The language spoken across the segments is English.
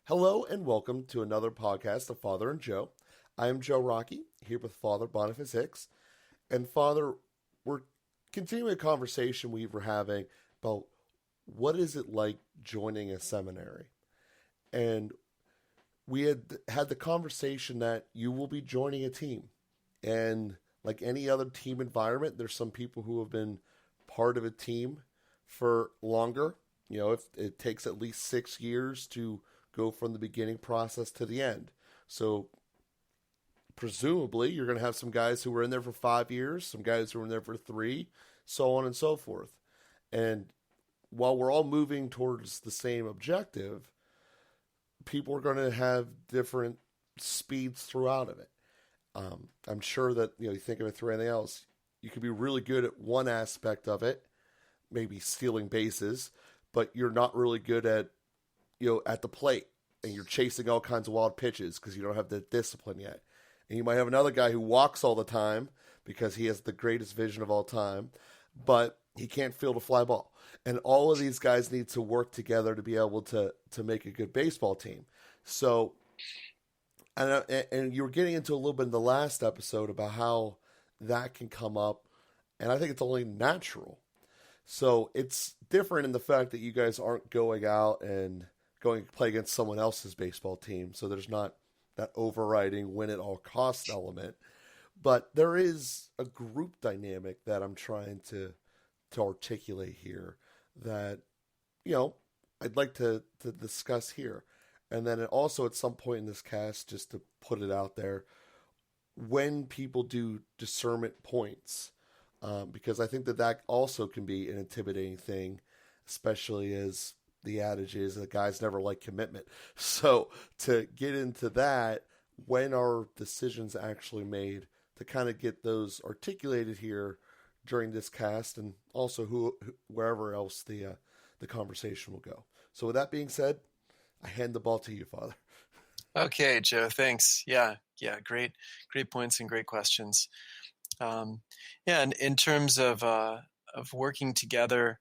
Hello and welcome to another podcast of Father and Joe. I am Joe Rocky, here with Father Boniface Hicks. And Father, we're continuing a conversation we were having about what is it like joining a seminary. And we had the conversation that you will be joining a team. And like any other team environment, there's some people who have been part of a team for longer. If it takes at least 6 years to go from the beginning process to the end. So presumably you're going to have some guys who were in there for 5 years, some guys who were in there for 3, so on and so forth. And while we're all moving towards the same objective, people are going to have different speeds throughout of it. I'm sure that, you think of it through anything else, you could be really good at one aspect of it, maybe stealing bases, but you're not really good at the plate, and you're chasing all kinds of wild pitches because you don't have the discipline yet. And you might have another guy who walks all the time because he has the greatest vision of all time, but he can't field a fly ball. And all of these guys need to work together to be able to make a good baseball team. So, and you were getting into a little bit in the last episode about how that can come up, and I think it's only natural. So it's different in the fact that you guys aren't going out and going to play against someone else's baseball team. So there's not that overriding win at all costs element. But there is a group dynamic that I'm trying to articulate here that, I'd like to discuss here. And then also at some point in this cast, just to put it out there, when people do discernment points, because I think that also can be an intimidating thing, especially as the adage is that guys never like commitment. So to get into that, when are decisions actually made, to kind of get those articulated here during this cast, and also wherever else the conversation will go. So with that being said, I hand the ball to you, Father. Okay, Joe, thanks. Yeah, great points and great questions. And in terms of working together,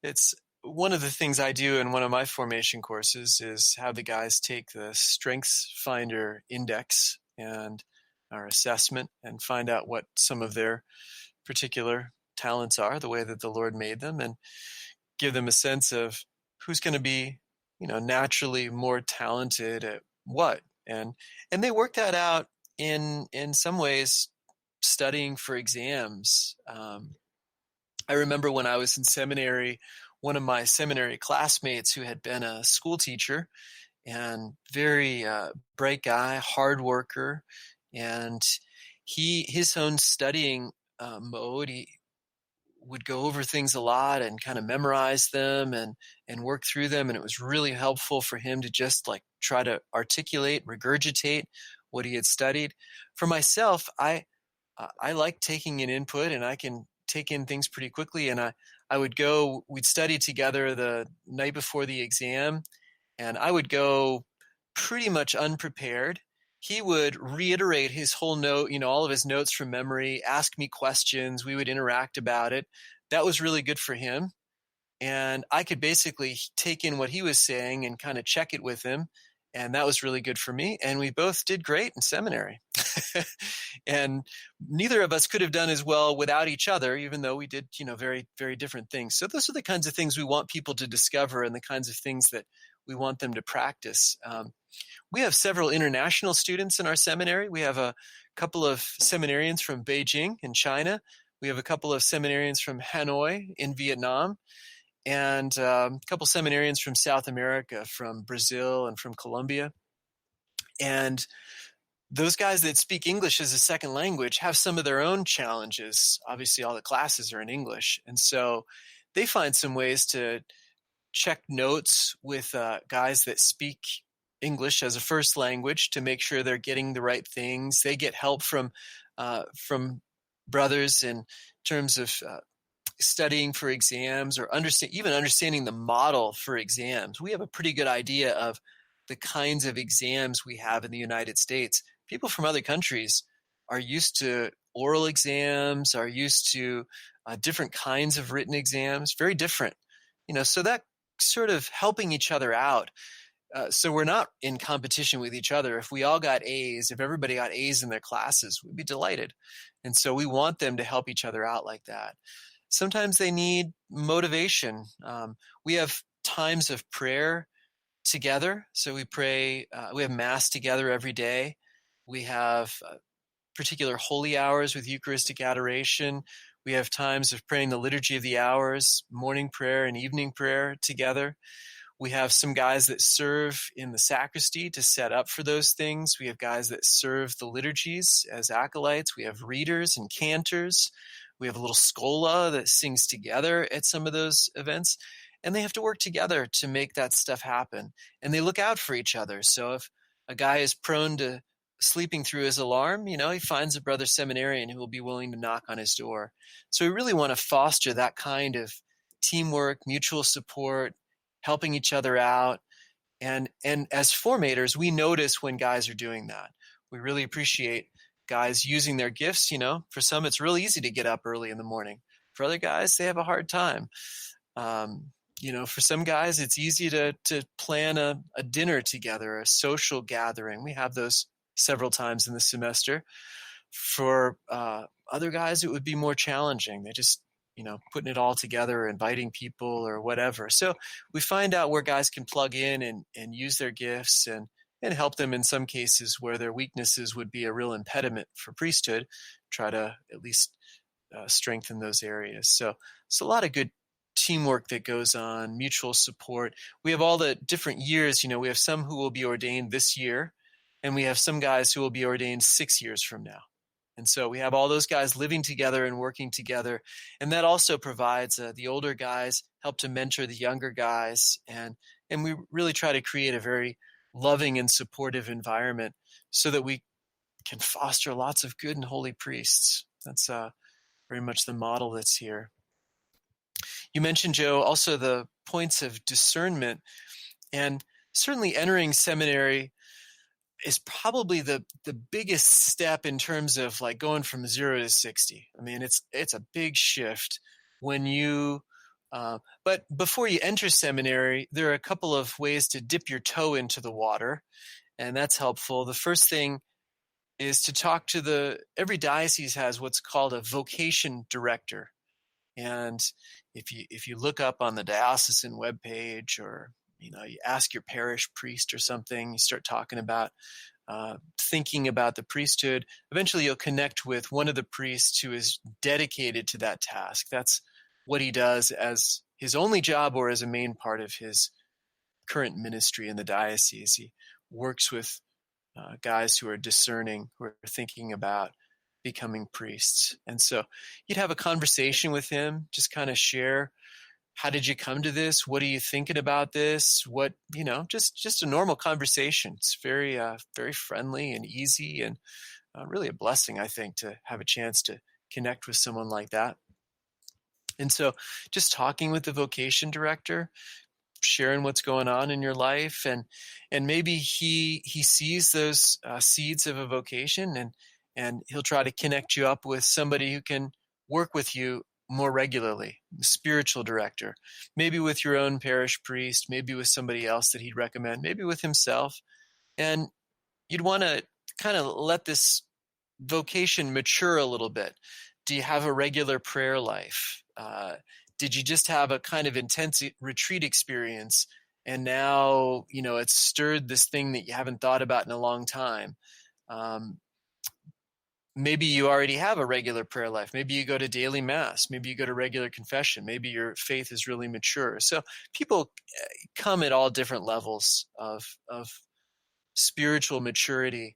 it's one of the things I do in one of my formation courses is have the guys take the Strengths Finder Index and our assessment and find out what some of their particular talents are, the way that the Lord made them, and give them a sense of who's going to be, naturally more talented at what. And they work that out in some ways studying for exams. I remember when I was in seminary, one of my seminary classmates who had been a school teacher and very bright guy, hard worker, and his own studying mode, he would go over things a lot and kind of memorize them and work through them, and it was really helpful for him to just try to articulate, regurgitate what he had studied. For myself, I like taking an input, and I can take in things pretty quickly, and we'd study together the night before the exam, and I would go pretty much unprepared. He would reiterate his whole note, all of his notes from memory, ask me questions. We would interact about it. That was really good for him. And I could basically take in what he was saying and kind of check it with him. And that was really good for me. And we both did great in seminary. And neither of us could have done as well without each other, even though we did, very, very different things. So those are the kinds of things we want people to discover and the kinds of things that we want them to practice. We have several international students in our seminary. We have a couple of seminarians from Beijing in China. We have a couple of seminarians from Hanoi in Vietnam, and a couple seminarians from South America, from Brazil and from Colombia. And those guys that speak English as a second language have some of their own challenges. Obviously, all the classes are in English. And so they find some ways to check notes with guys that speak English as a first language to make sure they're getting the right things. They get help from brothers in terms of studying for exams, or even understanding the model for exams. We have a pretty good idea of the kinds of exams we have in the United States. People from other countries are used to oral exams, are used to different kinds of written exams, very different. So that sort of helping each other out So we're not in competition with each other. If we all got A's, if everybody got A's in their classes, we'd be delighted. And so we want them to help each other out like that. Sometimes they need motivation. We have times of prayer together. So we pray, we have Mass together every day. We have particular holy hours with Eucharistic adoration. We have times of praying the Liturgy of the Hours, morning prayer and evening prayer together. We have some guys that serve in the sacristy to set up for those things. We have guys that serve the liturgies as acolytes. We have readers and cantors. We have a little schola that sings together at some of those events. And they have to work together to make that stuff happen. And they look out for each other. So if a guy is prone to sleeping through his alarm, he finds a brother seminarian who will be willing to knock on his door. So we really want to foster that kind of teamwork, mutual support, helping each other out. And as formators, we notice when guys are doing that. We really appreciate guys using their gifts. For some, it's really easy to get up early in the morning. For other guys, they have a hard time. For some guys, it's easy to plan a dinner together, a social gathering. We have those several times in the semester. For other guys, it would be more challenging. They just putting it all together, inviting people or whatever. So we find out where guys can plug in and use their gifts and help them in some cases where their weaknesses would be a real impediment for priesthood, try to at least strengthen those areas. So it's a lot of good teamwork that goes on, mutual support. We have all the different years. We have some who will be ordained this year, and we have some guys who will be ordained 6 years from now. And so we have all those guys living together and working together. And that also provides the older guys help to mentor the younger guys. And we really try to create a very loving and supportive environment so that we can foster lots of good and holy priests. That's very much the model that's here. You mentioned, Joe, also the points of discernment. And certainly entering seminary is probably the biggest step in terms of like going from 0 to 60. I mean, it's a big shift when you, but before you enter seminary, there are a couple of ways to dip your toe into the water, and that's helpful. The first thing is to talk to every diocese has what's called a vocation director. And if you look up on the diocesan webpage, or you ask your parish priest or something, you start talking about thinking about the priesthood, eventually you'll connect with one of the priests who is dedicated to that task. That's what he does as his only job or as a main part of his current ministry in the diocese. He works with guys who are discerning, who are thinking about becoming priests. And so you'd have a conversation with him, just kind of share, how did you come to this? What are you thinking about this? What, just a normal conversation. It's very, very friendly and easy, and really a blessing, I think, to have a chance to connect with someone like that. And so just talking with the vocation director, sharing what's going on in your life, and maybe he sees those seeds of a vocation, and he'll try to connect you up with somebody who can work with you more regularly, spiritual director, maybe with your own parish priest, maybe with somebody else that he'd recommend, maybe with himself. And you'd want to kind of let this vocation mature a little bit. Do you have a regular prayer life? Did you just have a kind of intense retreat experience, and now, it's stirred this thing that you haven't thought about in a long time? Maybe you already have a regular prayer life. Maybe you go to daily mass. Maybe you go to regular confession. Maybe your faith is really mature. So people come at all different levels of spiritual maturity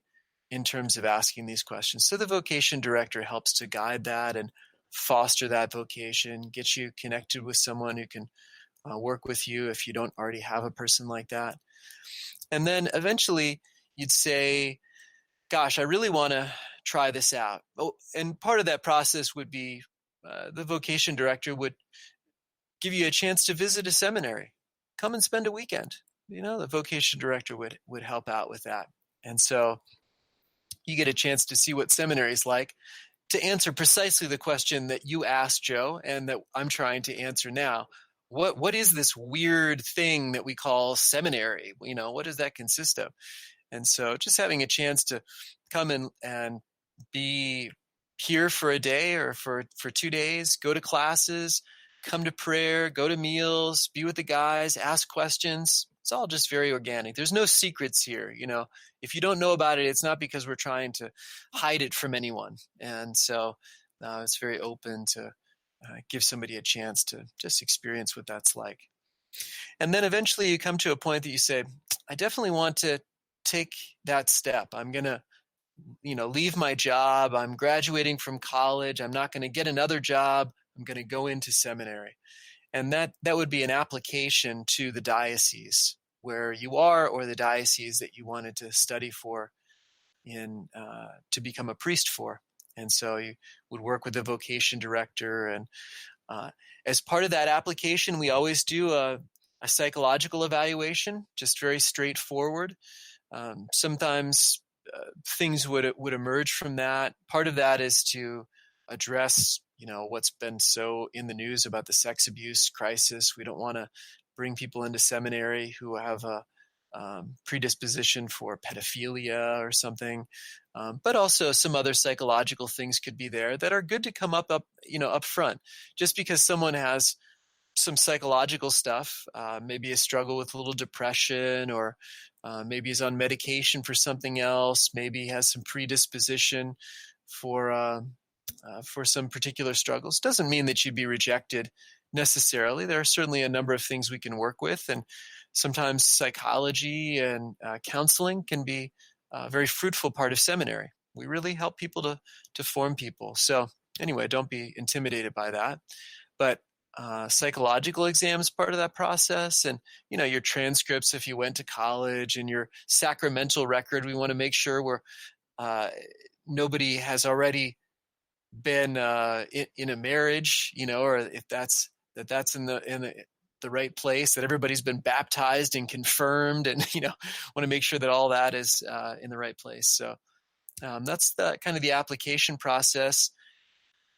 in terms of asking these questions. So the vocation director helps to guide that and foster that vocation, get you connected with someone who can work with you if you don't already have a person like that. And then eventually you'd say, gosh, I really want to try this out. Oh, and part of that process would be the vocation director would give you a chance to visit a seminary. Come and spend a weekend. The vocation director would help out with that. And so you get a chance to see what seminary is like, to answer precisely the question that you asked, Joe, and that I'm trying to answer now. what is this weird thing that we call seminary? What does that consist of? And so just having a chance to come and be here for a day or for 2 days, go to classes, come to prayer, go to meals, be with the guys, ask questions. It's all just very organic. There's no secrets here. If you don't know about it, it's not because we're trying to hide it from anyone. And so it's very open to give somebody a chance to just experience what that's like. And then eventually you come to a point that you say, I definitely want to take that step. I'm going to leave my job. I'm graduating from college. I'm not going to get another job. I'm going to go into seminary. And that would be an application to the diocese where you are, or the diocese that you wanted to study for to become a priest for. And so you would work with the vocation director. And as part of that application, we always do a psychological evaluation, just very straightforward. Sometimes things would emerge from that. Part of that is to address, what's been so in the news about the sex abuse crisis. We don't want to bring people into seminary who have a predisposition for pedophilia or something, but also some other psychological things could be there that are good to come up front. Just because someone has some psychological stuff, maybe a struggle with a little depression, or maybe is on medication for something else, maybe has some predisposition for some particular struggles, doesn't mean that you'd be rejected necessarily. There are certainly a number of things we can work with, and sometimes psychology and counseling can be a very fruitful part of seminary. We really help people to form people. So anyway, don't be intimidated by that. But psychological exams part of that process, and your transcripts if you went to college, and your sacramental record. We want to make sure nobody has already been in a marriage, or if that's in the right place, that everybody's been baptized and confirmed, and want to make sure that all that is in the right place. So that's the kind of the application process.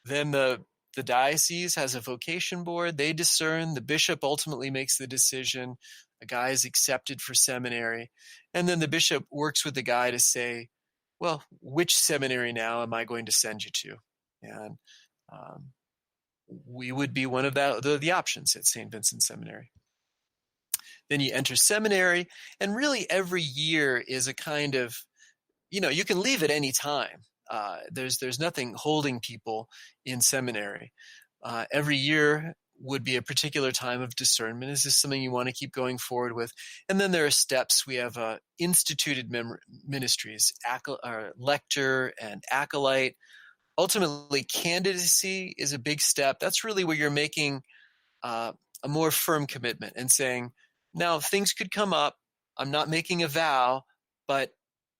Then the diocese has a vocation board. They discern. The bishop ultimately makes the decision. A guy is accepted for seminary. And then the bishop works with the guy to say, well, which seminary now am I going to send you to? And we would be one of the options at St. Vincent Seminary. Then you enter seminary, and really every year is a kind of, you can leave at any time. There's nothing holding people in seminary. Every year would be a particular time of discernment. Is this something you want to keep going forward with? And then there are steps. We have instituted ministries, lector and acolyte. Ultimately, candidacy is a big step. That's really where you're making a more firm commitment and saying, now things could come up. I'm not making a vow, but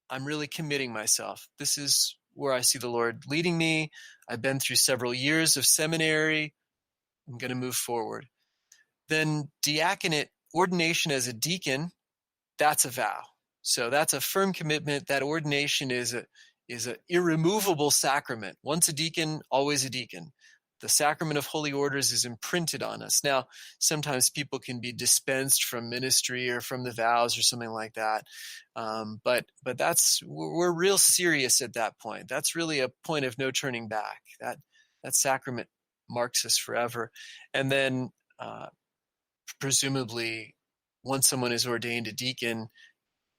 I'm really committing myself. This is where I see the Lord leading me. I've been through several years of seminary. I'm going to move forward. Then diaconate, ordination as a deacon, that's a vow. So that's a firm commitment. That ordination is an irremovable sacrament. Once a deacon, always a deacon. The sacrament of holy orders is imprinted on us. Now, sometimes people can be dispensed from ministry or from the vows or something like that. But we're real serious at that point. That's really a point of no turning back. That sacrament marks us forever. And then presumably, once someone is ordained a deacon,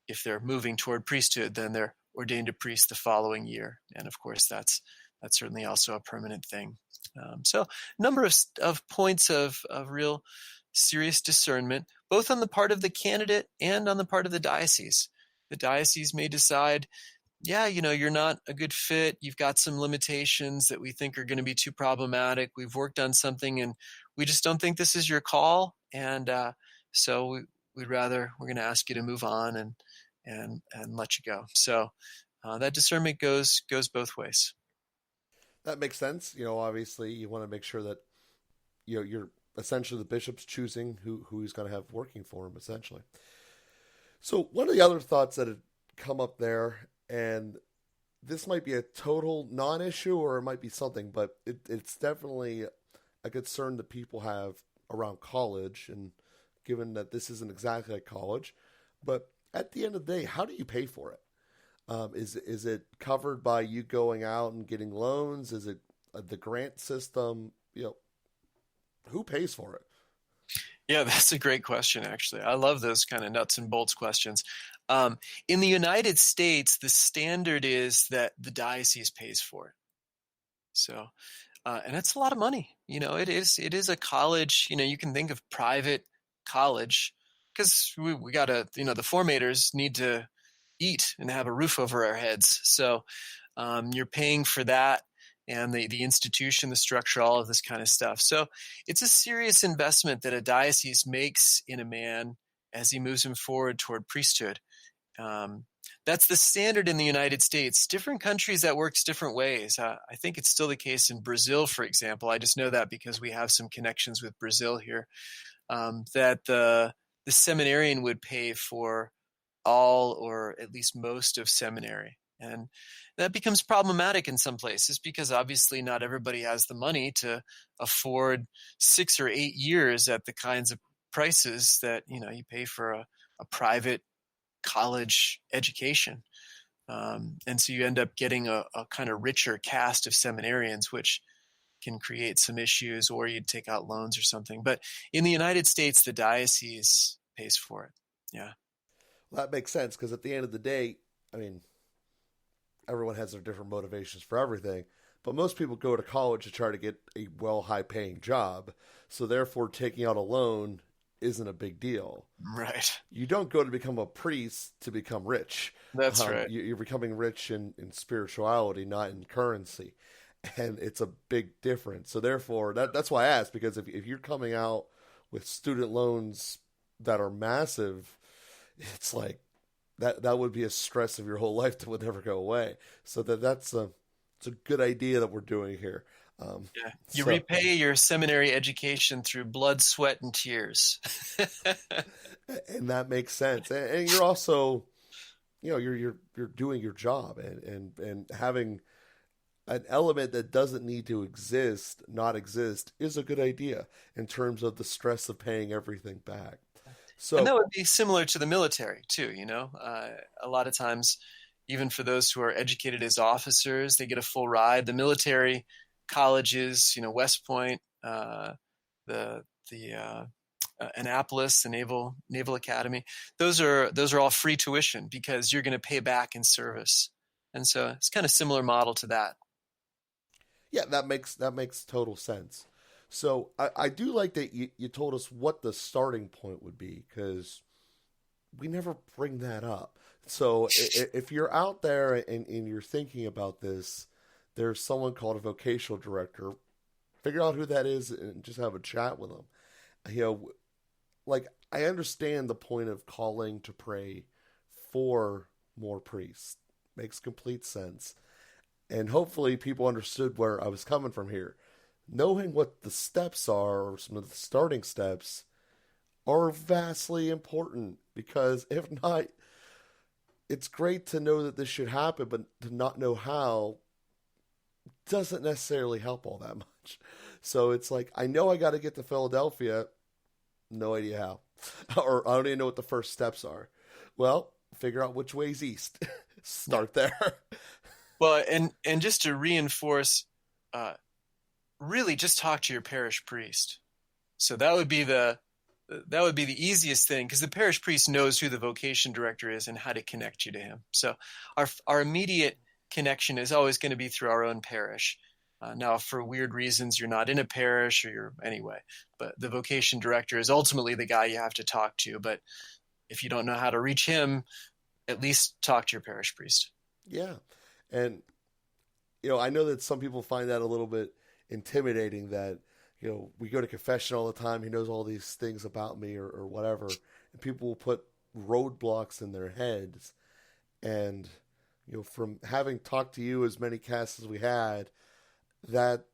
if they're moving toward priesthood, then they're ordained a priest the following year. And of course, that's certainly also a permanent thing. So a number of points of real serious discernment, both on the part of the candidate and on the part of the diocese. The diocese may decide, yeah, you're not a good fit. You've got some limitations that we think are going to be too problematic. We've worked on something and we just don't think this is your call. And so we're going to ask you to move on and let you go. So that discernment goes both ways. That makes sense. Obviously you want to make sure that you're essentially the bishop's choosing who he's going to have working for him, essentially. So one of the other thoughts that had come up there, and this might be a total non-issue or it might be something, but it's definitely a concern that people have around college, and given that this isn't exactly like college, but at the end of the day, how do you pay for it? Is it covered by you going out and getting loans? Is it the grant system? Who pays for it? Yeah, that's a great question, actually. I love those kind of nuts and bolts questions. In the United States, the standard is that the diocese pays for it. So, and it's a lot of money. It is a college. You can think of private college because we got to, the formators need to eat and have a roof over our heads. So you're paying for that, and the institution, the structure, all of this kind of stuff. So it's a serious investment that a diocese makes in a man as he moves him forward toward priesthood. That's the standard in the United States. Different countries, that works different ways. I think it's still the case in Brazil, for example. I just know that because we have some connections with Brazil here, that the seminarian would pay for all or at least most of seminary. And that becomes problematic in some places because obviously not everybody has the money to afford 6 or 8 years at the kinds of prices that you pay for a private college education. And so you end up getting a kind of richer cast of seminarians, which can create some issues, or you'd take out loans or something. But in the United States, the diocese pays for it. Yeah. Well, that makes sense because at the end of the day, I mean, everyone has their different motivations for everything, but most people go to college to try to get a high paying job. So therefore, taking out a loan isn't a big deal. Right. You don't go to become a priest to become rich. That's right. You're becoming rich in spirituality, not in currency. And it's a big difference. So therefore, that's why I asked, because if you're coming out with student loans that are massive, it's like that would be a stress of your whole life that would never go away. So it's a good idea that we're doing here. Yeah. You repay your seminary education through blood, sweat, and tears. And that makes sense. And you're also, you're doing your job, and having an element that doesn't need to not exist is a good idea in terms of the stress of paying everything back. So, and that would be similar to the military too. A lot of times, even for those who are educated as officers, they get a full ride. The military colleges, West Point, the Annapolis, the Naval Academy, those are all free tuition because you're going to pay back in service, and so it's kind of similar model to that. Yeah, that makes total sense. So I do like that you told us what the starting point would be, because we never bring that up. So if you're out there and you're thinking about this, there's someone called a vocational director. Figure out who that is and just have a chat with them. Like, I understand the point of calling to pray for more priests. Makes complete sense. And hopefully people understood where I was coming from here. Knowing what the steps are, or some of the starting steps, are vastly important, because if not, it's great to know that this should happen, but to not know how doesn't necessarily help all that much. So it's like, I know I got to get to Philadelphia, no idea how. Or I don't even know what the first steps are. Well, figure out which way's east. Start there. Well, and just to reinforce, really just talk to your parish priest. So that would be the easiest thing, because the parish priest knows who the vocation director is and how to connect you to him. So our immediate connection is always going to be through our own parish. Now, if for weird reasons you're not in a parish, or you're anyway, but the vocation director is ultimately the guy you have to talk to. But if you don't know how to reach him, at least talk to your parish priest. Yeah. And, I know that some people find that a little bit intimidating, that, we go to confession all the time. He knows all these things about me, or whatever. And people will put roadblocks in their heads. And, from having talked to you as many casts as we had, that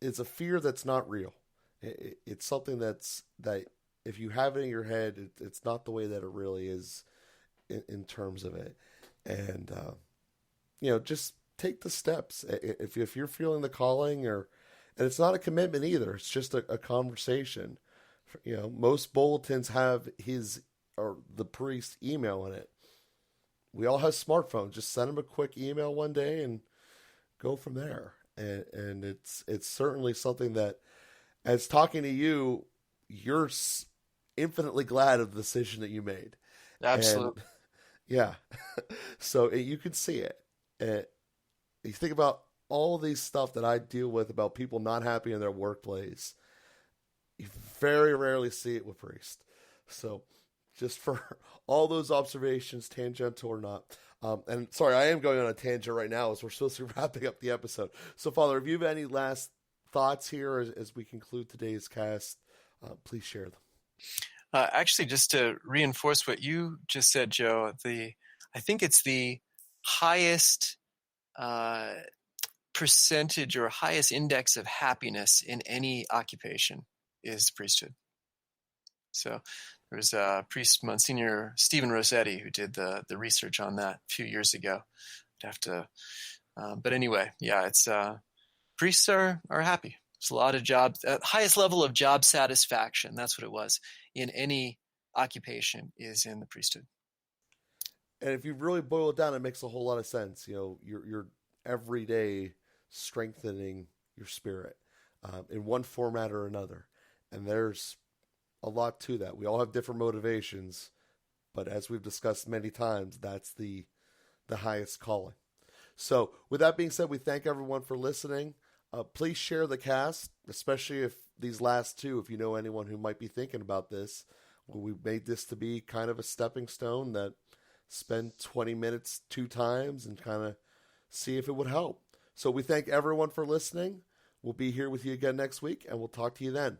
is a fear that's not real. It's something that if you have it in your head, it's not the way that it really is in terms of it. And, just take the steps. If you're feeling the calling, and it's not a commitment either, it's just a conversation. most bulletins have his or the priest's email in it. We all have smartphones. Just send him a quick email one day and go from there. And it's certainly something that, as talking to you, you're infinitely glad of the decision that you made. Absolutely. And yeah, so you can see it. You think about all these stuff that I deal with about people not happy in their workplace. You very rarely see it with priests. So just for all those observations, tangential or not. And sorry, I am going on a tangent right now as we're supposed to be wrapping up the episode. So, Father, if you have any last thoughts here as we conclude today's cast, please share them. Actually, just to reinforce what you just said, Joe, I think it's the highest percentage or highest index of happiness in any occupation is priesthood. So there was a priest, Monsignor Stephen Rossetti, who did the research on that a few years ago. I'd have to, but anyway, yeah, it's priests are happy. There's a lot of jobs, highest level of job satisfaction. That's what it was in any occupation is in the priesthood. And if you really boil it down, it makes a whole lot of sense. You're every day strengthening your spirit in one format or another. And there's a lot to that. We all have different motivations, but as we've discussed many times, that's the highest calling. So with that being said, we thank everyone for listening. Please share the cast, especially if these last two, if you know anyone who might be thinking about this. We made this to be kind of a stepping stone that spend 20 minutes 2 times and kind of see if it would help. So we thank everyone for listening. We'll be here with you again next week, and we'll talk to you then.